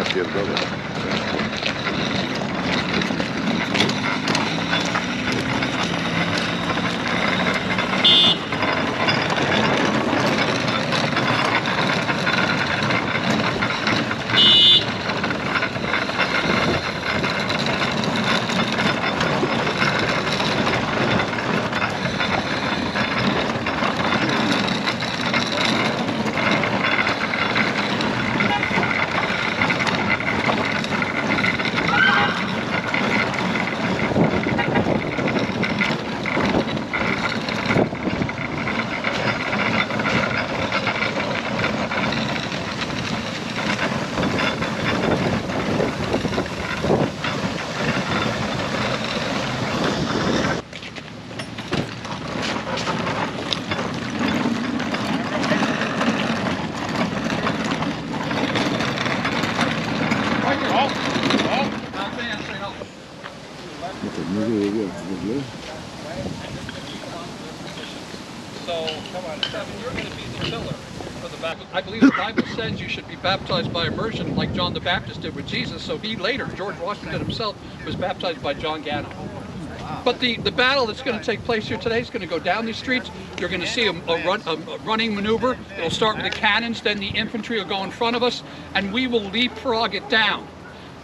last year's building. So, come on, Kevin, you're going to be the pillar for the Bible. I believe the Bible says you should be baptized by immersion like John the Baptist did with Jesus. So he later, George Washington himself, was baptized by John Gannon. But the battle that's going to take place here today is going to go down these streets. You're going to see a running maneuver. It'll start with the cannons, then the infantry will go in front of us, and we will leapfrog it down.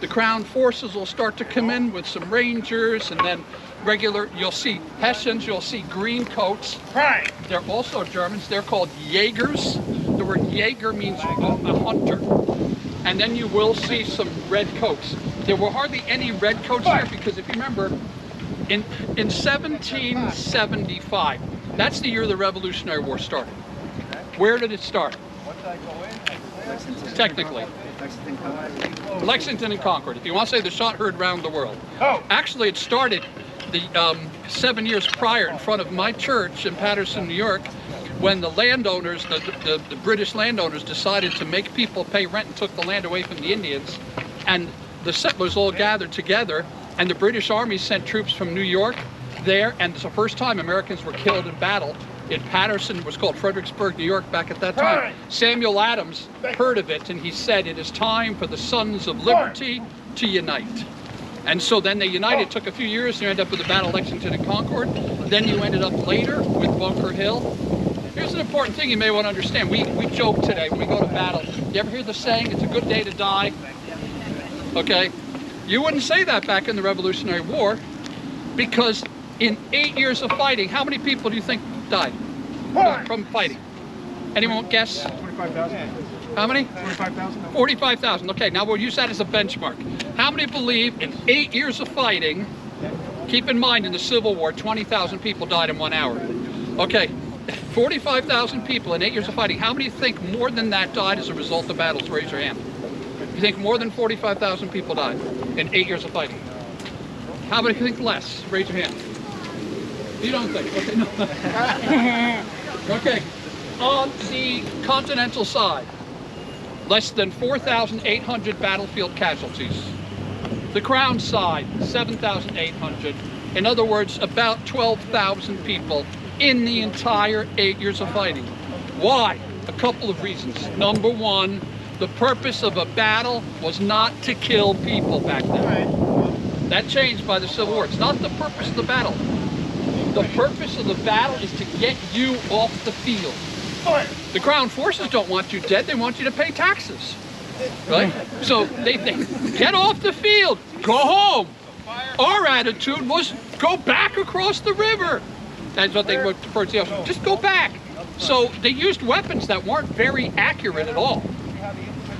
The Crown forces will start to come in with some Rangers, and then regular, you'll see Hessians, you'll see green coats. Right. They're also Germans. They're called Jaegers. The word Jaeger means a hunter. And then you will see some red coats. There were hardly any red coats here because if you remember, in 1775, that's the year the Revolutionary War started. Where did it start? Technically. Lexington and Concord. If you want to say the shot heard round the world. Oh. Actually, it started the 7 years prior in front of my church in Patterson, New York, when the landowners, the British landowners, decided to make people pay rent and took the land away from the Indians, and the settlers all gathered together, and the British Army sent troops from New York there, and it's the first time Americans were killed in battle. In Patterson, it was called Fredericksburg, New York, back at that time. Samuel Adams heard of it, and he said, "It is time for the sons of liberty to unite." And so then they united. It took a few years, you end up with the Battle of Lexington and Concord. Then you ended up later with Bunker Hill. Here's an important thing you may want to understand. We joke today when we go to battle. You ever hear the saying, "It's a good day to die"? Okay? You wouldn't say that back in the Revolutionary War, because in 8 years of fighting, how many people do you think died from fighting? Anyone guess? 25,000. How many? 45,000. 45,000. Okay, now we'll use that as a benchmark. How many believe in 8 years of fighting, keep in mind in the Civil War, 20,000 people died in 1 hour. Okay, 45,000 people in 8 years of fighting. How many think more than that died as a result of battles? Raise your hand. You think more than 45,000 people died in 8 years of fighting? How many think less? Raise your hand. You don't think? Okay, no. Okay, on the continental side, less than 4,800 battlefield casualties. The Crown side, 7,800. In other words, about 12,000 people in the entire 8 years of fighting. Why? A couple of reasons. Number one, the purpose of a battle was not to kill people back then. That changed by the Civil War. It's not the purpose of the battle. The purpose of the battle is to get you off the field. The Crown forces don't want you dead, they want you to pay taxes. Right? So they get off the field, go home. Our attitude was go back across the river. That's what they wrote to the ocean. Just go back. So they used weapons that weren't very accurate at all.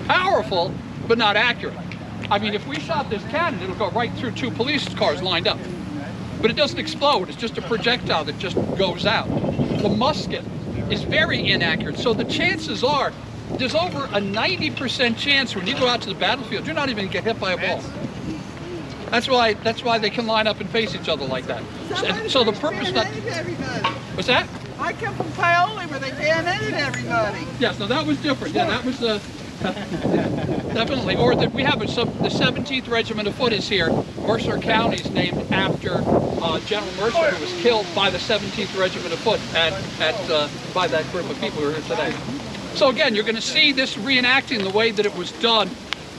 Powerful, but not accurate. I mean, if we shot this cannon, it'll go right through 2 police cars lined up. But it doesn't explode, it's just a projectile that just goes out. The musket is very inaccurate, so the chances are, there's over a 90% chance when you go out to the battlefield, you're not even gonna get hit by a ball. That's why they can line up and face each other like that. So the purpose that... What's that? I come from Paoli where they bayoneted everybody. Yes, no, that was different. Yeah, that was definitely. Or we have the 17th Regiment of Foot is here. Mercer County is named after General Mercer, who was killed by the 17th Regiment of Foot by that group of people who are here today. So again, you're going to see this reenacting the way that it was done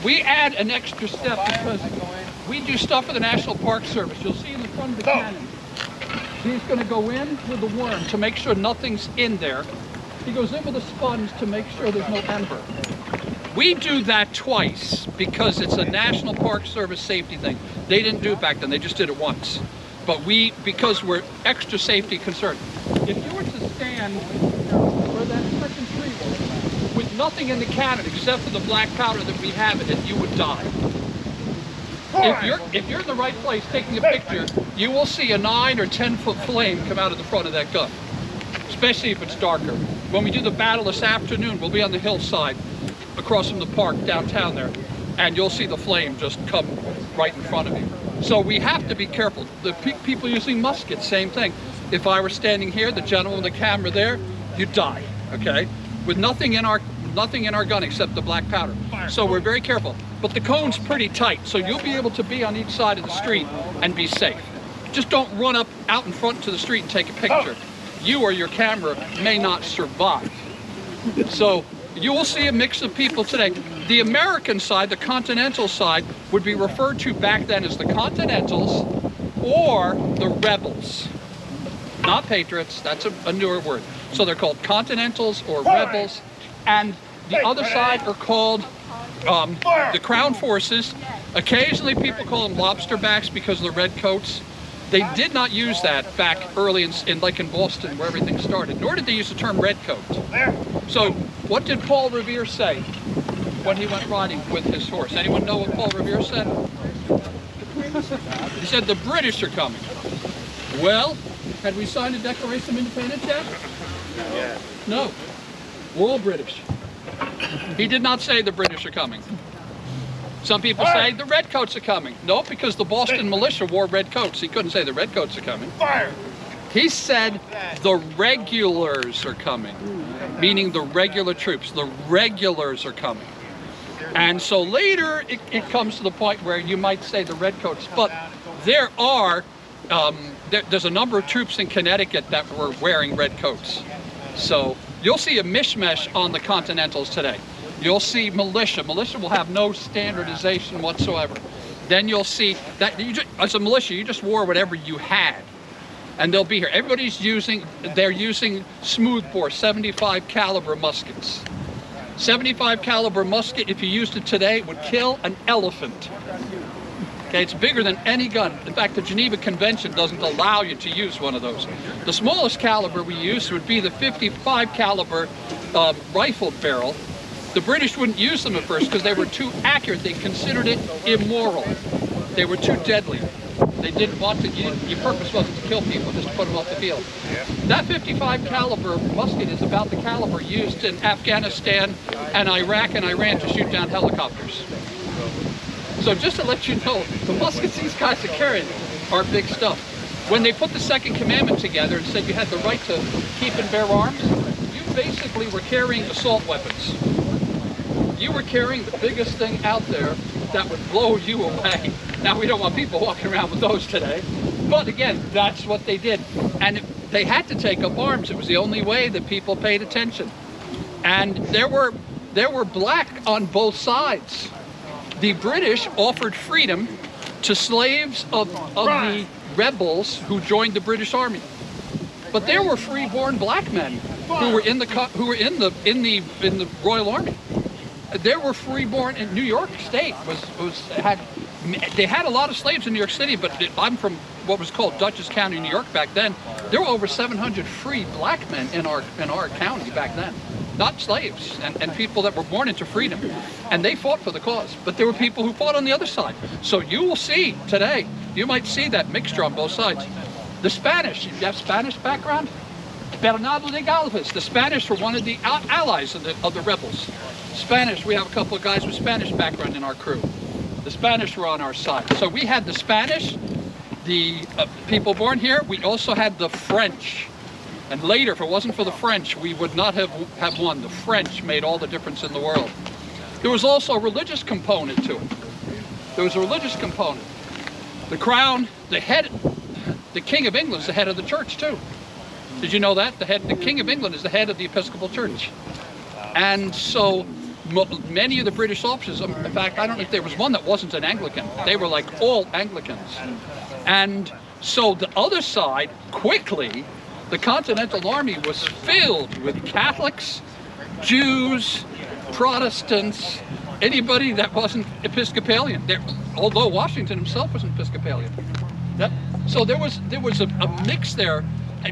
we add an extra step because we do stuff for the National Park Service. You'll see in the front of the cannon, he's going to go in with the worm to make sure nothing's in there. He goes in with a sponge to make sure there's no ember. We do that twice because it's a National Park Service safety thing. They didn't do it back then, they just did it once. But because we're extra safety concerned. If you were to stand where that second tree was, with nothing in the cannon except for the black powder that we have in it, you would die. If you're in the right place taking a picture, you will see a 9 or 10 foot flame come out of the front of that gun, especially if it's darker. When we do the battle this afternoon, we'll be on the hillside across from the park downtown there, and you'll see the flame just come right in front of you. So we have to be careful. The people using muskets, same thing. If I were standing here, the gentleman with the camera there, you'd die, okay? With nothing in our gun except the black powder. So we're very careful. But the cone's pretty tight, so you'll be able to be on each side of the street and be safe. Just don't run up out in front to the street and take a picture. You or your camera may not survive. So you will see a mix of people today. The American side, the continental side, would be referred to back then as the Continentals or the Rebels. Not Patriots, that's a newer word. So they're called Continentals or Rebels. And the other side are called the Crown Forces. Occasionally people call them lobsterbacks because of the red coats. They did not use that back early in Boston where everything started, nor did they use the term redcoat. So what did Paul Revere say when he went riding with his horse? Anyone know what Paul Revere said? He said, the British are coming. Well, had we signed the Declaration of Independence yet? Yeah. No. We're all British. He did not say the British are coming. Some people say the redcoats are coming. No, because the Boston militia wore red coats. He couldn't say the redcoats are coming. Fire! He said the regulars are coming, meaning the regular troops. The regulars are coming. And so later it comes to the point where you might say the redcoats, but there are, there's a number of troops in Connecticut that were wearing red coats. So you'll see a mishmash on the Continentals today. You'll see militia. Militia will have no standardization whatsoever. Then you'll see that as a militia, you just wore whatever you had. And they'll be here. They're using smoothbore 75 caliber muskets. 75 caliber musket, if you used it today, would kill an elephant. Okay, it's bigger than any gun. In fact, the Geneva Convention doesn't allow you to use one of those. The smallest caliber we use would be the 55 caliber rifled barrel. The British wouldn't use them at first because they were too accurate. They considered it immoral. They were too deadly. They didn't want to, your purpose wasn't to kill people, just to put them off the field. Yeah. That 55 caliber musket is about the caliber used in Afghanistan and Iraq and Iran to shoot down helicopters. So just to let you know, the muskets these guys are carrying are big stuff. When they put the Second Commandment together and said you had the right to keep and bear arms, you basically were carrying assault weapons. You were carrying the biggest thing out there that would blow you away. Now, we don't want people walking around with those today, but again, that's what they did. And they had to take up arms. It was the only way that people paid attention. And there were black on both sides. The British offered freedom to slaves of the rebels who joined the British Army. But there were free-born black men who were in the Royal Army. There were free-born in New York State. They had a lot of slaves in New York City, but I'm from what was called Dutchess County, New York back then. There were over 700 free black men in our county back then. Not slaves, and people that were born into freedom. And they fought for the cause. But there were people who fought on the other side. So you will see today, you might see that mixture on both sides. The Spanish, you have Spanish background? Bernardo de Galvez, the Spanish were one of the allies of the rebels. Spanish, we have a couple of guys with Spanish background in our crew. The Spanish were on our side. So we had the Spanish, the people born here. We also had the French. And later, if it wasn't for the French, we would not have won. The French made all the difference in the world. There was also a religious component to it. There was a religious component. The crown, the King of England is the head of the church too. Did you know that? The King of England is the head of the Episcopal Church. And so Many of the British officers, in fact, I don't know if there was one that wasn't an Anglican. They were like all Anglicans. And so the other side, quickly, the Continental Army was filled with Catholics, Jews, Protestants, anybody that wasn't Episcopalian. Although Washington himself was an Episcopalian. Yep. So there was a mix there,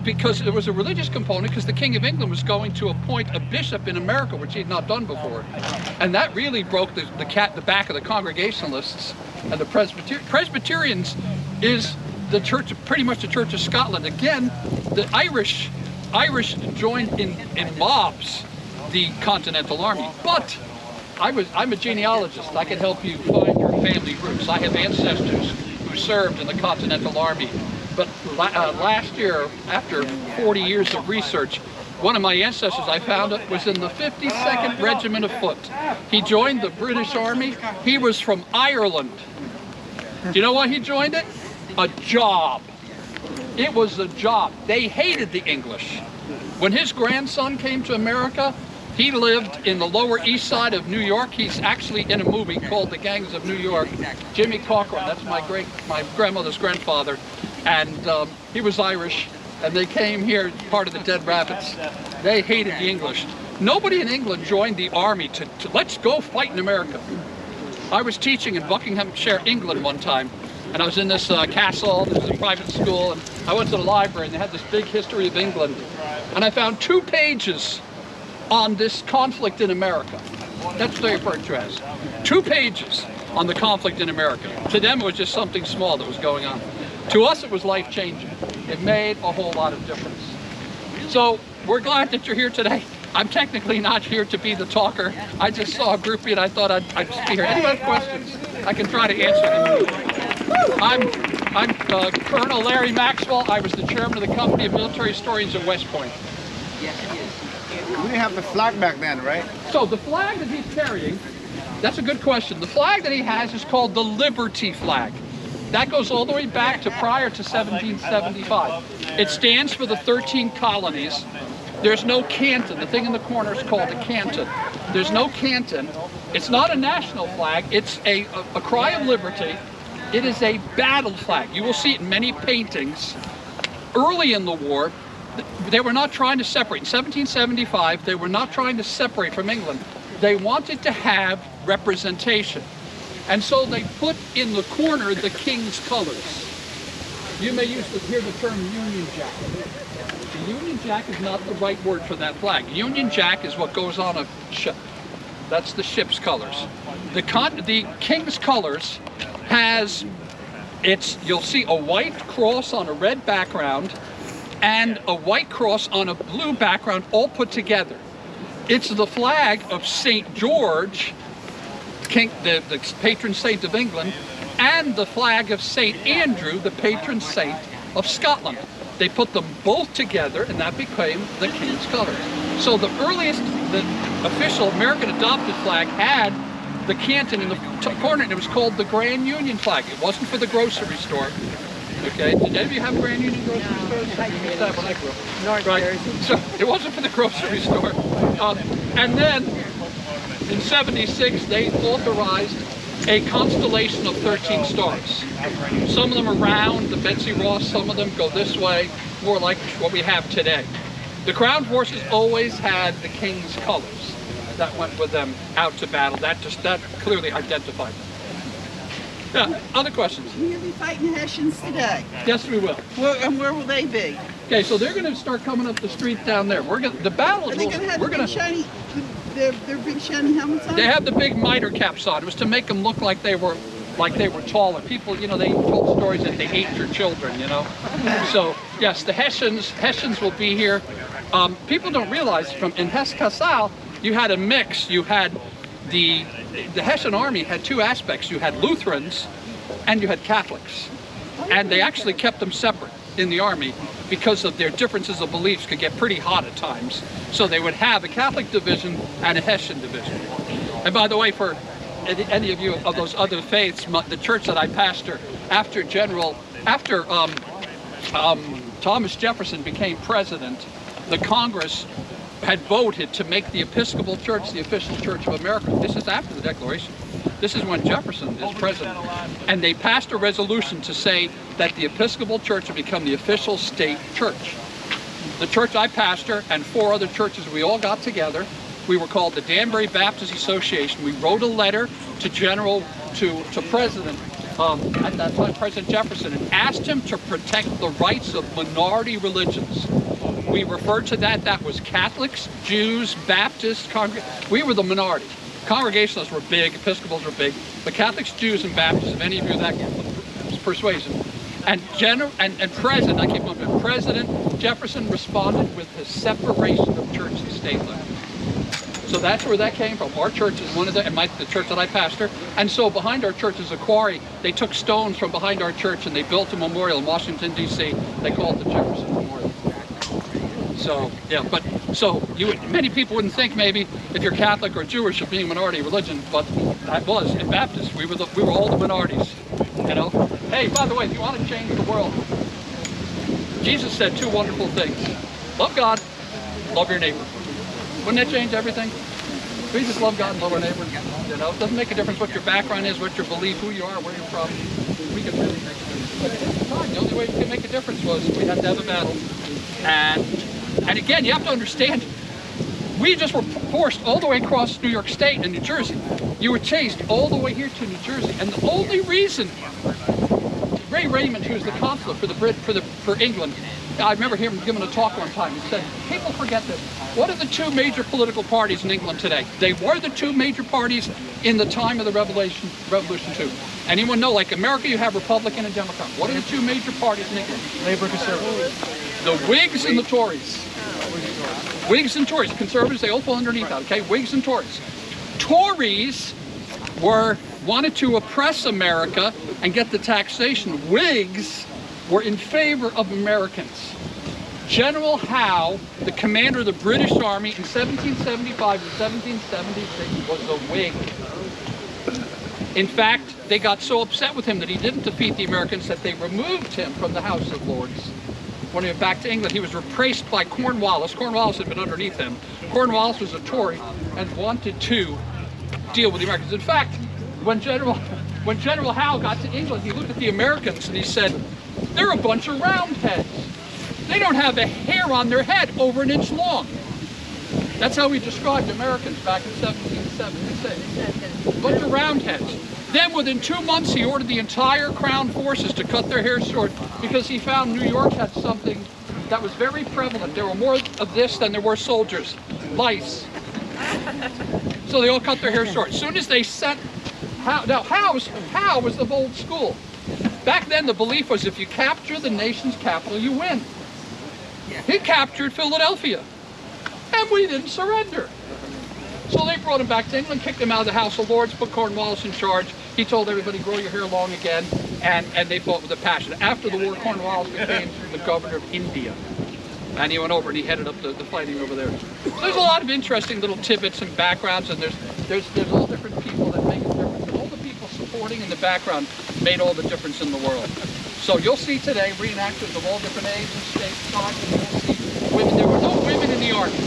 because there was a religious component, because the King of England was going to appoint a bishop in America, which he had not done before. And that really broke the back of the Congregationalists and the Presbyterians is the church, pretty much the Church of Scotland. Again, the Irish joined in mobs the Continental Army. But I'm a genealogist. I can help you find your family roots. I have ancestors who served in the Continental Army. But last year, after 40 years of research, one of my ancestors I found was in the 52nd Regiment of Foot. He joined the British Army. He was from Ireland. Do you know why he joined it? A job. It was a job. They hated the English. When his grandson came to America, he lived in the Lower East Side of New York. He's actually in a movie called The Gangs of New York. Jimmy Cochran, that's my grandmother's grandfather. And he was Irish, and they came here, part of the Dead Rabbits. They hated the English. Nobody in England joined the army to let's go fight in America. I was teaching in Buckinghamshire, England one time, and I was in this castle. This was a private school, and I went to the library, and they had this big history of England. And I found 2 pages on this conflict in America. That's what they referred to as. 2 pages on the conflict in America. To them, it was just something small that was going on. To us, it was life-changing. It made a whole lot of difference. So we're glad that you're here today. I'm technically not here to be the talker. I just saw a groupie and I thought I'd just be here. Anyone have questions? I can try to answer them. I'm Colonel Larry Maxwell. I was the chairman of the Company of Military Historians at West Point. We didn't have the flag back then, right? So the flag that he's carrying, that's a good question. The flag that he has is called the Liberty flag. That goes all the way back to prior to 1775. It stands for the 13 colonies. There's no canton. The thing in the corner is called a canton. There's no canton. It's not a national flag. It's a cry of liberty. It is a battle flag. You will see it in many paintings. Early in the war, they were not trying to separate. In 1775, they were not trying to separate from England. They wanted to have representation. And so they put in the corner the king's colors. You may hear the term Union Jack. The Union Jack is not the right word for that flag. Union Jack is what goes on a ship. That's the ship's colors. The king's colors you'll see a white cross on a red background and a white cross on a blue background, all put together. It's the flag of St. George, the patron saint of England, and the flag of St. Andrew, the patron saint of Scotland. They put them both together, and that became the king's colors. So the official American adopted flag had the canton in the corner, and it was called the Grand Union flag. It wasn't for the grocery store. Okay, did any of you have Grand Union grocery stores? I used that when I grew up. Right. So it wasn't for the grocery store. And then in 76, they authorized a constellation of 13 stars. Some of them are round, the Betsy Ross, some of them go this way, more like what we have today. The Crown Forces always had the king's colors that went with them out to battle. That clearly identified them. Yeah, other questions? We'll be fighting Hessians today. Yes, we will. And where will they be? Okay, so they're going to start coming up the street down there. The battle is. Are they going to have their big shiny helmets on? They have the big mitre caps on. It was to make them look like they were taller. People, they told stories that they ate your children, So yes, the Hessians will be here. People don't realize in Hesse-Cassel you had a mix. You had the Hessian army had 2 aspects. You had Lutherans and you had Catholics, and they actually kept them separate in the army because of their differences of beliefs could get pretty hot at times. So they would have a Catholic division and a Hessian division. And by the way, for any of you of those other faiths, the church that I pastor, after Thomas Jefferson became president, the Congress had voted to make the Episcopal Church the official church of America. This is after the Declaration. This is when Jefferson is president. And they passed a resolution to say that the Episcopal Church would become the official state church. The church I pastor and 4 other churches, we all got together. We were called the Danbury Baptist Association. We wrote a letter to President, at that time, President Jefferson, and asked him to protect the rights of minority religions. We referred to that was Catholics, Jews, Baptists, we were the minority. Congregationalists were big, Episcopals were big, but Catholics, Jews, and Baptists, if any of you that persuasion. And President, I keep on President Jefferson responded with the separation of church and state land. So that's where that came from. Our church is one of the church that I pastor. And so behind our church is a quarry. They took stones from behind our church and they built a memorial in Washington, D.C. They call it the Jefferson Memorial. So, yeah, many people wouldn't think maybe if you're Catholic or Jewish of being a minority religion, but that was in Baptist. We were all the minorities, you know. Hey, by the way, if you want to change the world, Jesus said 2 wonderful things. Love God, love your neighbor. Wouldn't that change everything? We just love God and love our neighbor. You know, it doesn't make a difference what your background is, what your belief, who you are, where you're from. We can really make a difference. But at the time, the only way we could make a difference was we had to have a battle. And again, you have to understand, we just were forced all the way across New York State and New Jersey. You were chased all the way here to New Jersey. And the only reason Ray Raymond, who's the consul for England, I remember him giving a talk one time. He said, people forget this. What are the 2 major political parties in England today? They were the 2 major parties in the time of the Revolution too. Anyone know, like America, you have Republican and Democrat. What are the 2 major parties in England? Labour, Conservative. The Whigs and the Tories. Whigs and Tories. Conservatives, they all fall underneath that, okay? Whigs and Tories. Tories wanted to oppress America and get the taxation. Whigs were in favor of Americans. General Howe, the commander of the British Army in 1775 and 1776, was a Whig. In fact, they got so upset with him that he didn't defeat the Americans that they removed him from the House of Lords. When he went back to England, he was replaced by Cornwallis. Cornwallis had been underneath him. Cornwallis was a Tory and wanted to deal with the Americans. In fact, when General Howe got to England, he looked at the Americans and he said, they're a bunch of roundheads. They don't have a hair on their head over 1 inch long. That's how he described Americans back in 1776. A bunch of roundheads. Then within 2 months, he ordered the entire Crown forces to cut their hair short because he found New York had something that was very prevalent. There were more of this than there were soldiers. Lice. So they all cut their hair short. As soon as they sent Howe, now Howe was the old school. Back then, the belief was if you capture the nation's capital, you win. He captured Philadelphia, and we didn't surrender. So they brought him back to England, kicked him out of the House of Lords, put Cornwallis in charge. He told everybody, grow your hair long again, and they fought with a passion. After the war, Cornwallis became the governor of India. And he went over and he headed up the fighting over there. So there's a lot of interesting little tidbits and backgrounds, and there's all different people that make a difference. And all the people supporting in the background made all the difference in the world. So you'll see today reenactors of all different ages, states, times, and you'll see women. There were no women in the army.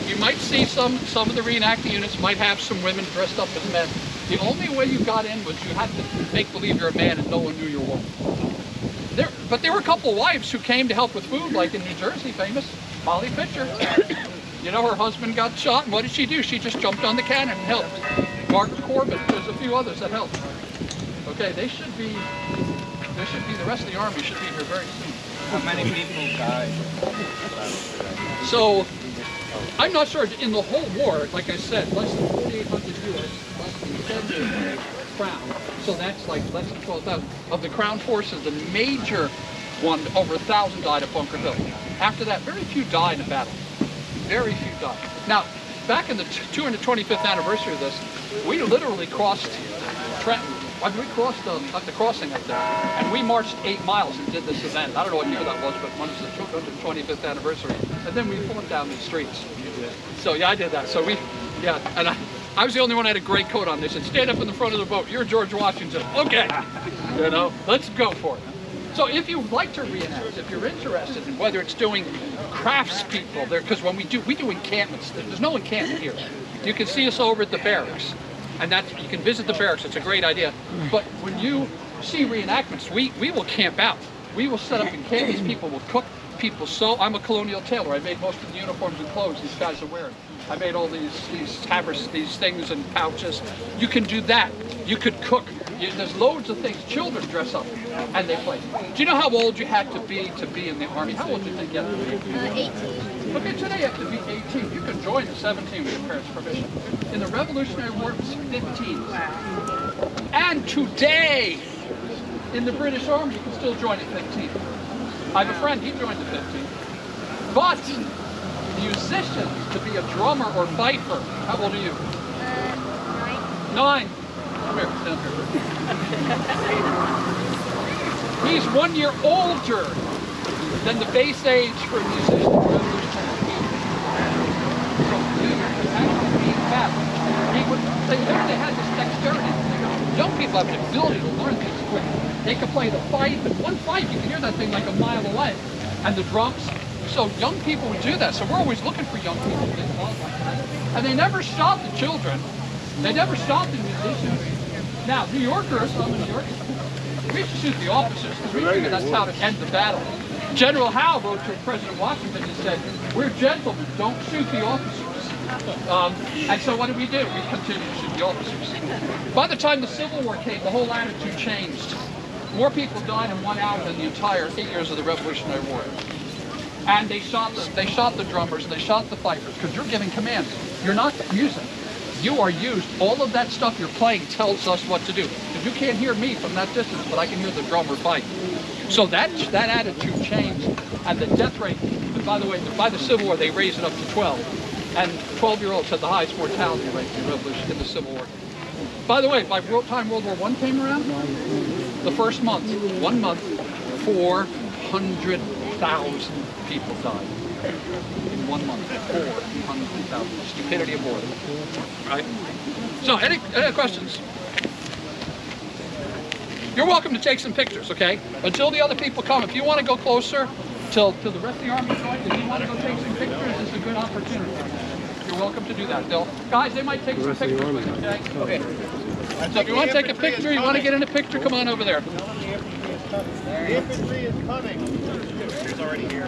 You might see some of the reenacting units might have some women dressed up as men. The only way you got in was you had to make believe you're a man and no one knew you were a woman. But there were a couple of wives who came to help with food, like in New Jersey, famous Molly Pitcher. You know, her husband got shot, and what did she do? She just jumped on the cannon and helped. Margaret Corbett, there's a few others that helped. Okay, there should be the rest of the army should be here very soon. How many people died? So, I'm not sure, in the whole war, like I said, less than 4,800 U.S., less than 10 Crown. So that's like less than 12,000. Of the Crown forces, the major one, over 1,000 died at Bunker Hill. After that, very few died in battle. Very few died. Now, back in the 225th anniversary of this, we literally crossed Trenton. I mean, we crossed the crossing up there, and we marched 8 miles and did this event. I don't know what year that was, but when it was the 225th anniversary. And then we fought down the streets. So yeah, I did that. So and I was the only one that had a gray coat on. They said, stand up in the front of the boat. You're George Washington. Okay. You know, let's go for it. So if you like to reenact, if you're interested in whether it's doing craftspeople, because when we do encampments, there's no encampment here. You can see us over at the barracks, and you can visit the barracks. It's a great idea. But when you see reenactments, we will camp out. We will set up encampments. People will cook. People sew. I'm a colonial tailor. I made most of the uniforms and clothes these guys are wearing. I made all these tabards, these things and pouches. You can do that. You could cook. There's loads of things. Children dress up and they play. Do you know how old you had to be in the Army? How old did you think you had to be? 18. Okay, today you have to be 18. You can join at 17 with your parents' permission. In the Revolutionary War, it was 15. Wow. And today, in the British Army, you can still join at 15. I have a friend, he joined at 15. But musicians, to be a drummer or fifer, how old are you? 9. Come here, stand here. He's 1 year older than the base age for a musician in the Revolutionary War. So he actually being fat. They had this dexterity. Young people have the ability to learn things quick. They can play the fife, and one fife, you can hear that thing like a mile away. And the drums. So young people would do that. So we're always looking for young people to get involved like that. And they never shot the children. They never shot the musicians. Now, New Yorkers, I'm a New Yorker, we used to shoot the officers because we figured that's how to end the battle. General Howe wrote to President Washington and said, "We're gentlemen, don't shoot the officers." And so what did we do? We continued to shoot the officers. By the time the Civil War came, the whole attitude changed. More people died in 1 hour than the entire 8 years of the Revolutionary War. And they shot the drummers and they shot the fifers because you're giving commands. You're not music. You are used. All of that stuff you're playing tells us what to do. Because you can't hear me from that distance, but I can hear the drummer fight. So that attitude changed, and the death rate. By the way, by the Civil War, they raised it up to 12, and 12-year-olds had the highest mortality rate in the Revolution in the Civil War. By the way, by the time World War I came around, the first month, 1 month, 400,000 people died. In 1 month, 400,000. Stupidity of war. Right? So, any questions? You're welcome to take some pictures, okay? Until the other people come. If you want to go closer, till the rest of the Army joins, if you want to go take some pictures, it's a good opportunity. You're welcome to do that. Guys, they might take some pictures with you, okay? Okay. So if you want to take a picture, you want to get in a picture, come on over there. The infantry is coming. It's already here.